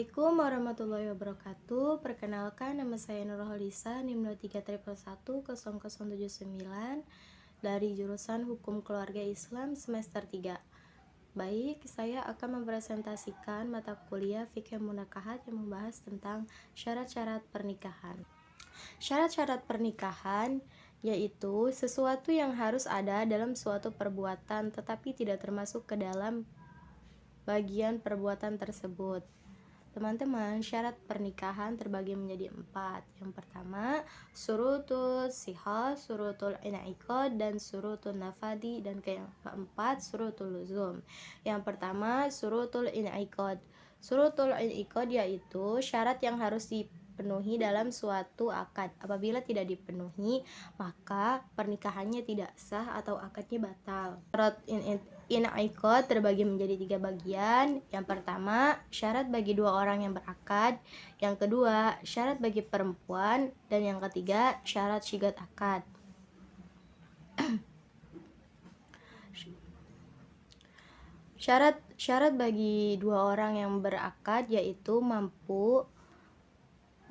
Assalamualaikum warahmatullahi wabarakatuh. Perkenalkan, nama saya Nurholisa, NIM 2311079 dari jurusan Hukum Keluarga Islam semester 3. Baik, saya akan mempresentasikan mata kuliah Fikih Munakahat yang membahas tentang syarat-syarat pernikahan. Syarat-syarat pernikahan yaitu sesuatu yang harus ada dalam suatu perbuatan tetapi tidak termasuk ke dalam bagian perbuatan tersebut. Teman-teman, syarat pernikahan terbagi menjadi 4. Yang pertama, surutul sihah, surutul inaiqad, dan surutul nafadi, dan yang keempat, surutul luzum. Yang pertama, surutul inaiqad. Surutul inaiqad yaitu syarat yang harus dipenuhi dalam suatu akad. Apabila tidak dipenuhi, maka pernikahannya tidak sah atau akadnya batal. Syarat inaiqad terbagi menjadi 3 bagian. Yang pertama, syarat bagi 2 orang yang berakad. Yang kedua, syarat bagi perempuan. Dan yang ketiga, syarat syigat akad. Syarat bagi 2 orang yang berakad yaitu mampu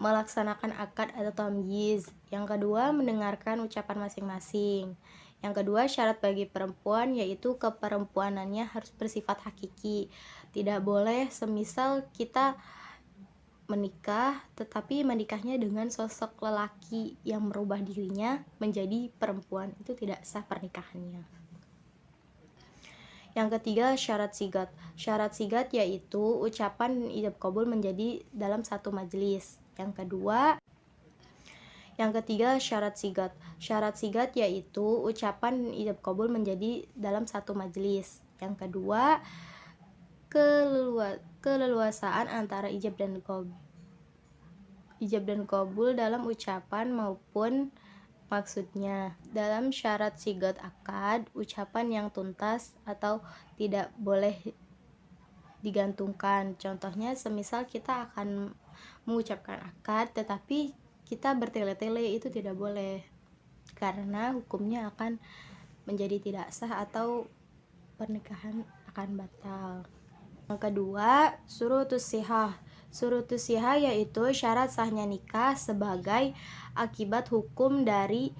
melaksanakan akad atau tamyiz. Yang kedua, mendengarkan ucapan masing-masing. Yang kedua, syarat bagi perempuan yaitu keperempuanannya harus bersifat hakiki. Tidak boleh semisal kita menikah tetapi menikahnya dengan sosok lelaki yang merubah dirinya menjadi perempuan, itu tidak sah pernikahannya. Yang ketiga, syarat sigat. Syarat sigat yaitu ucapan ijab qabul menjadi dalam satu majelis. Yang ketiga, syarat sigat. Syarat sigat yaitu ucapan ijab qabul menjadi dalam satu majelis. Yang kedua, keleluasaan antara ijab dan qabul dalam ucapan maupun maksudnya. Dalam syarat sigat akad, ucapan yang tuntas atau tidak boleh digantungkan. Contohnya, semisal kita akan mengucapkan akad tetapi kita bertele-tele, itu tidak boleh karena hukumnya akan menjadi tidak sah atau pernikahan akan batal. Yang kedua, surutus sihah. Surutus sihah yaitu syarat sahnya nikah sebagai akibat hukum dari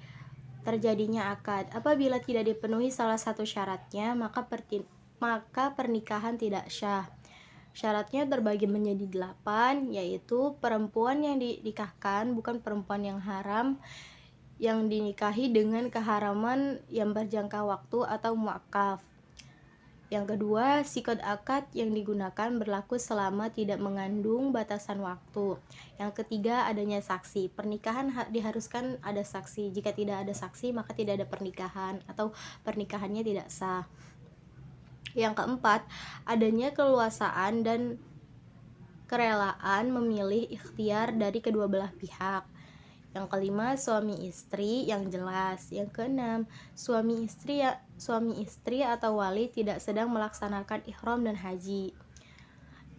terjadinya akad. Apabila tidak dipenuhi salah satu syaratnya, maka pernikahan tidak sah. Syaratnya terbagi menjadi 8, yaitu perempuan yang dinikahkan bukan perempuan yang haram, yang dinikahi dengan keharaman yang berjangka waktu atau mu'akkaf. Yang kedua, sikad akad yang digunakan berlaku selama tidak mengandung batasan waktu. Yang ketiga, adanya saksi. Pernikahan diharuskan ada saksi. Jika tidak ada saksi, maka tidak ada pernikahan atau pernikahannya tidak sah. Yang keempat, adanya keleluasaan dan kerelaan memilih ikhtiar dari kedua belah pihak. Yang kelima, suami istri yang jelas. Yang keenam, suami istri atau wali tidak sedang melaksanakan ihram dan haji.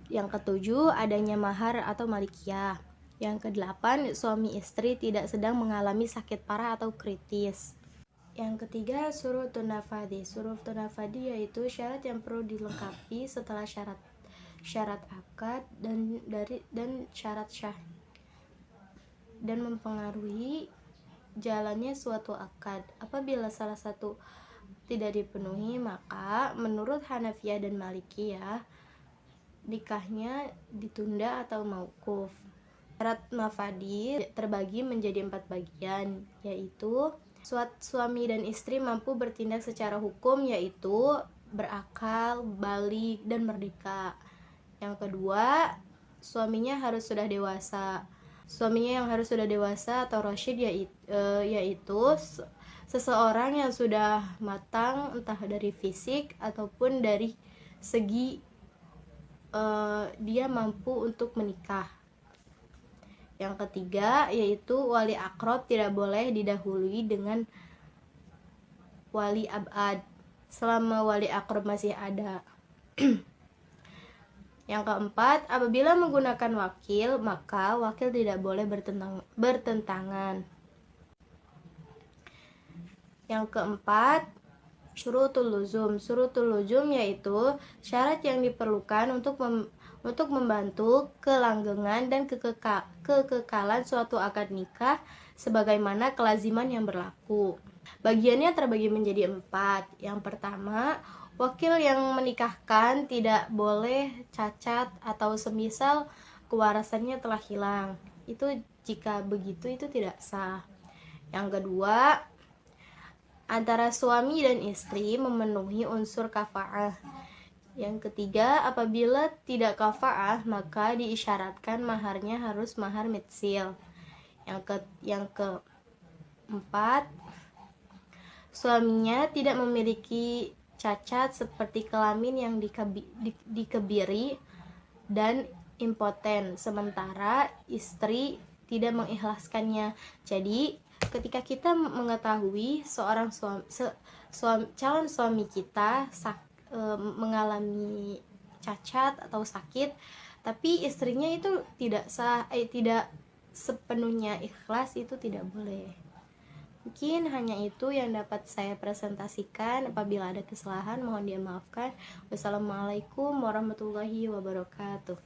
Yang ketujuh, adanya mahar atau malikiyah. Yang kedelapan, suami istri tidak sedang mengalami sakit parah atau kritis. Yang ketiga, surutun nafadi. Surutun nafadi yaitu syarat yang perlu dilengkapi setelah syarat akad dan syarat syah, dan mempengaruhi jalannya suatu akad. Apabila salah satu tidak dipenuhi, maka menurut Hanafiyah dan Malikiyah nikahnya ditunda atau mauquf. Syarat nafadi terbagi menjadi 4 bagian, yaitu suami dan istri mampu bertindak secara hukum, yaitu berakal, baligh, dan merdeka. Yang kedua, suaminya harus sudah dewasa. Suaminya yang harus sudah dewasa atau rasyid yaitu seseorang yang sudah matang entah dari fisik ataupun dari segi dia mampu untuk menikah. Yang ketiga, yaitu wali akrob tidak boleh didahului dengan wali abad selama wali akrob masih ada. Yang keempat, apabila menggunakan wakil, maka wakil tidak boleh bertentangan. Yang keempat, syurutul luzum. Syurutul luzum yaitu syarat yang diperlukan untuk untuk membantu kelanggengan dan kekekalan suatu akad nikah sebagaimana kelaziman yang berlaku. Bagiannya terbagi menjadi 4. Yang pertama, wakil yang menikahkan tidak boleh cacat atau semisal kewarasannya telah hilang. Itu jika begitu itu tidak sah. Yang kedua, antara suami dan istri memenuhi unsur kafa'ah. Yang ketiga, apabila tidak kafa'ah maka diisyaratkan maharnya harus mahar mitsil. Yang keempat, suaminya tidak memiliki cacat seperti kelamin yang dikebiri dan impoten, sementara istri tidak mengikhlaskannya. Jadi ketika kita mengetahui seorang calon suami kita mengalami cacat atau sakit, tapi istrinya itu tidak sepenuhnya ikhlas, itu tidak boleh. Mungkin hanya itu yang dapat saya presentasikan. Apabila ada kesalahan mohon dimaafkan. Wassalamualaikum warahmatullahi wabarakatuh.